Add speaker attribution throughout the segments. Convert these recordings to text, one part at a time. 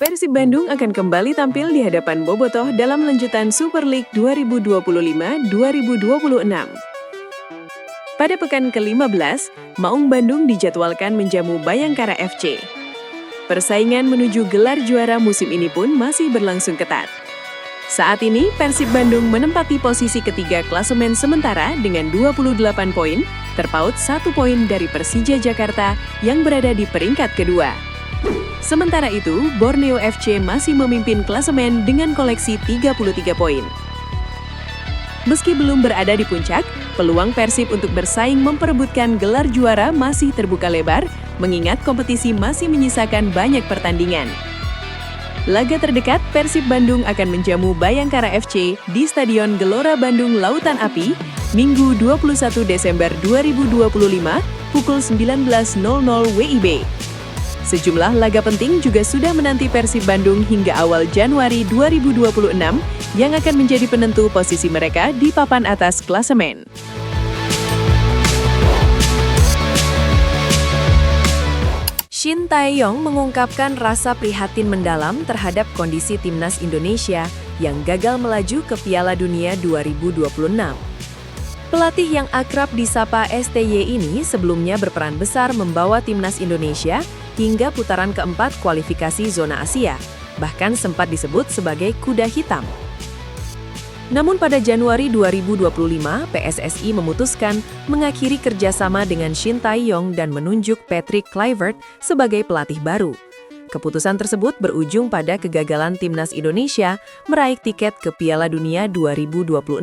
Speaker 1: Persib Bandung akan kembali tampil di hadapan Bobotoh dalam lanjutan Super League 2025-2026. Pada pekan ke-15, Maung Bandung dijadwalkan menjamu Bayangkara FC. Persaingan menuju gelar juara musim ini pun masih berlangsung ketat. Saat ini, Persib Bandung menempati posisi ketiga klasemen sementara dengan 28 poin, terpaut 1 poin dari Persija Jakarta yang berada di peringkat kedua. Sementara itu, Borneo FC masih memimpin klasemen dengan koleksi 33 poin. Meski belum berada di puncak, peluang Persib untuk bersaing memperebutkan gelar juara masih terbuka lebar, mengingat kompetisi masih menyisakan banyak pertandingan. Laga terdekat, Persib Bandung akan menjamu Bayangkara FC di Stadion Gelora Bandung Lautan Api, Minggu 21 Desember 2025, pukul 19.00 WIB. Sejumlah laga penting juga sudah menanti Persib Bandung hingga awal Januari 2026 yang akan menjadi penentu posisi mereka di papan atas klasemen. Shin Tae-yong mengungkapkan rasa prihatin mendalam terhadap kondisi timnas Indonesia yang gagal melaju ke Piala Dunia 2026. Pelatih yang akrab disapa STY ini sebelumnya berperan besar membawa timnas Indonesia hingga putaran keempat kualifikasi zona Asia, bahkan sempat disebut sebagai kuda hitam. Namun pada Januari 2025, PSSI memutuskan mengakhiri kerjasama dengan Shin Tae-yong dan menunjuk Patrick Kluivert sebagai pelatih baru. Keputusan tersebut berujung pada kegagalan timnas Indonesia meraih tiket ke Piala Dunia 2026.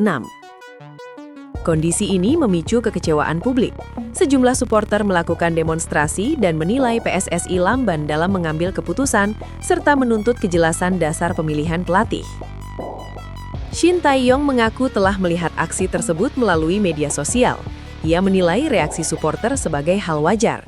Speaker 1: Kondisi ini memicu kekecewaan publik. Sejumlah supporter melakukan demonstrasi dan menilai PSSI lamban dalam mengambil keputusan serta menuntut kejelasan dasar pemilihan pelatih. Shin Tae-yong mengaku telah melihat aksi tersebut melalui media sosial. Ia menilai reaksi supporter sebagai hal wajar.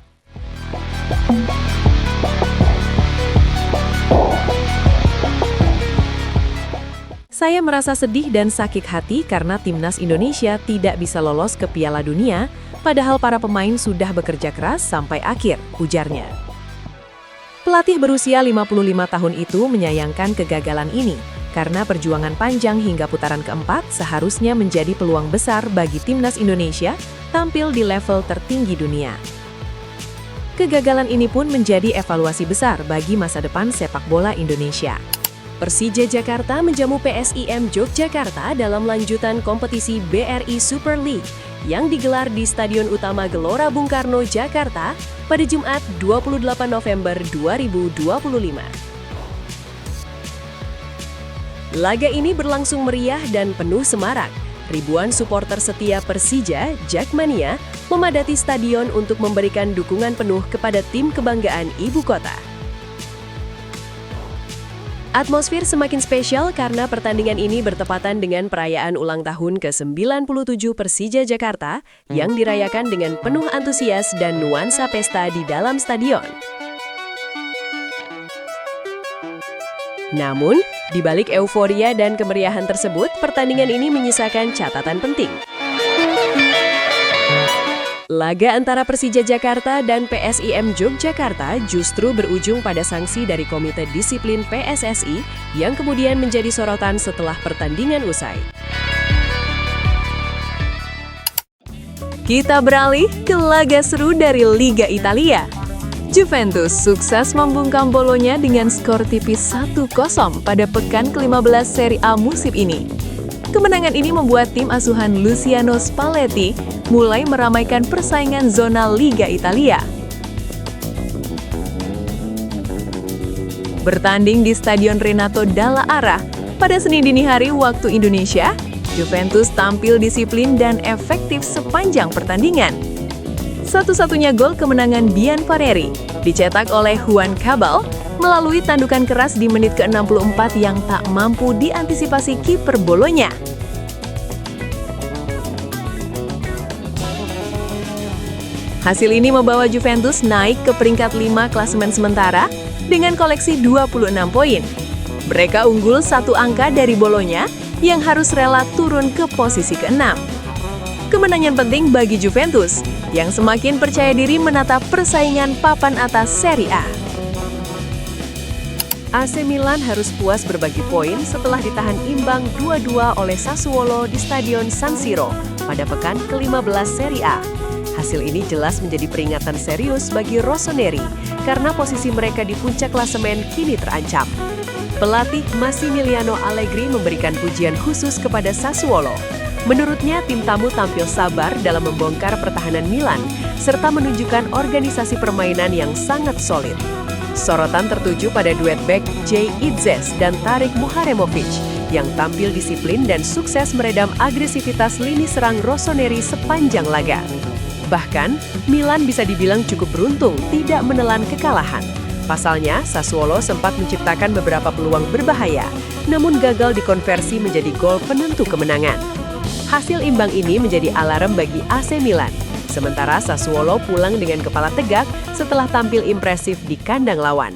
Speaker 1: Saya merasa sedih dan sakit hati karena timnas Indonesia tidak bisa lolos ke Piala Dunia, padahal para pemain sudah bekerja keras sampai akhir, ujarnya. Pelatih berusia 55 tahun itu menyayangkan kegagalan ini, karena perjuangan panjang hingga putaran keempat seharusnya menjadi peluang besar bagi timnas Indonesia tampil di level tertinggi dunia. Kegagalan ini pun menjadi evaluasi besar bagi masa depan sepak bola Indonesia. Persija Jakarta menjamu PSIM Yogyakarta dalam lanjutan kompetisi BRI Super League yang digelar di Stadion Utama Gelora Bung Karno, Jakarta pada Jumat 28 November 2025. Laga ini berlangsung meriah dan penuh semarak. Ribuan supporter setia Persija, Jakmania, memadati stadion untuk memberikan dukungan penuh kepada tim kebanggaan ibu kota. Atmosfer semakin spesial karena pertandingan ini bertepatan dengan perayaan ulang tahun ke-97 Persija Jakarta yang dirayakan dengan penuh antusias dan nuansa pesta di dalam stadion. Namun, di balik euforia dan kemeriahan tersebut, pertandingan ini menyisakan catatan penting. Laga antara Persija Jakarta dan PSIM Yogyakarta justru berujung pada sanksi dari Komite Disiplin PSSI yang kemudian menjadi sorotan setelah pertandingan usai. Kita beralih ke laga seru dari Liga Italia. Juventus sukses membungkam Bolonya dengan skor tipis 1-0 pada pekan ke-15 Serie A musim ini. Kemenangan ini membuat tim asuhan Luciano Spalletti mulai meramaikan persaingan zona Liga Italia. Bertanding di Stadion Renato Dalla Ara pada Senin dini hari waktu Indonesia, Juventus tampil disiplin dan efektif sepanjang pertandingan. Satu-satunya gol kemenangan Bianfareri dicetak oleh Juan Cabal melalui tandukan keras di menit ke-64 yang tak mampu diantisipasi kiper Bolonya. Hasil ini membawa Juventus naik ke peringkat 5 klasemen sementara dengan koleksi 26 poin. Mereka unggul 1 angka dari Bolonya yang harus rela turun ke posisi ke-6. Kemenangan penting bagi Juventus yang semakin percaya diri menatap persaingan papan atas Serie A. AC Milan harus puas berbagi poin setelah ditahan imbang 2-2 oleh Sassuolo di Stadion San Siro pada pekan ke-15 Serie A. Hasil ini jelas menjadi peringatan serius bagi Rossoneri karena posisi mereka di puncak klasemen kini terancam. Pelatih Massimiliano Allegri memberikan pujian khusus kepada Sassuolo. Menurutnya, tim tamu tampil sabar dalam membongkar pertahanan Milan serta menunjukkan organisasi permainan yang sangat solid. Sorotan tertuju pada duet bek Jay Itzes dan Tarik Muharemovic yang tampil disiplin dan sukses meredam agresivitas lini serang Rossoneri sepanjang laga. Bahkan, Milan bisa dibilang cukup beruntung tidak menelan kekalahan. Pasalnya, Sassuolo sempat menciptakan beberapa peluang berbahaya, namun gagal dikonversi menjadi gol penentu kemenangan. Hasil imbang ini menjadi alarm bagi AC Milan. Sementara Sassuolo pulang dengan kepala tegak setelah tampil impresif di kandang lawan.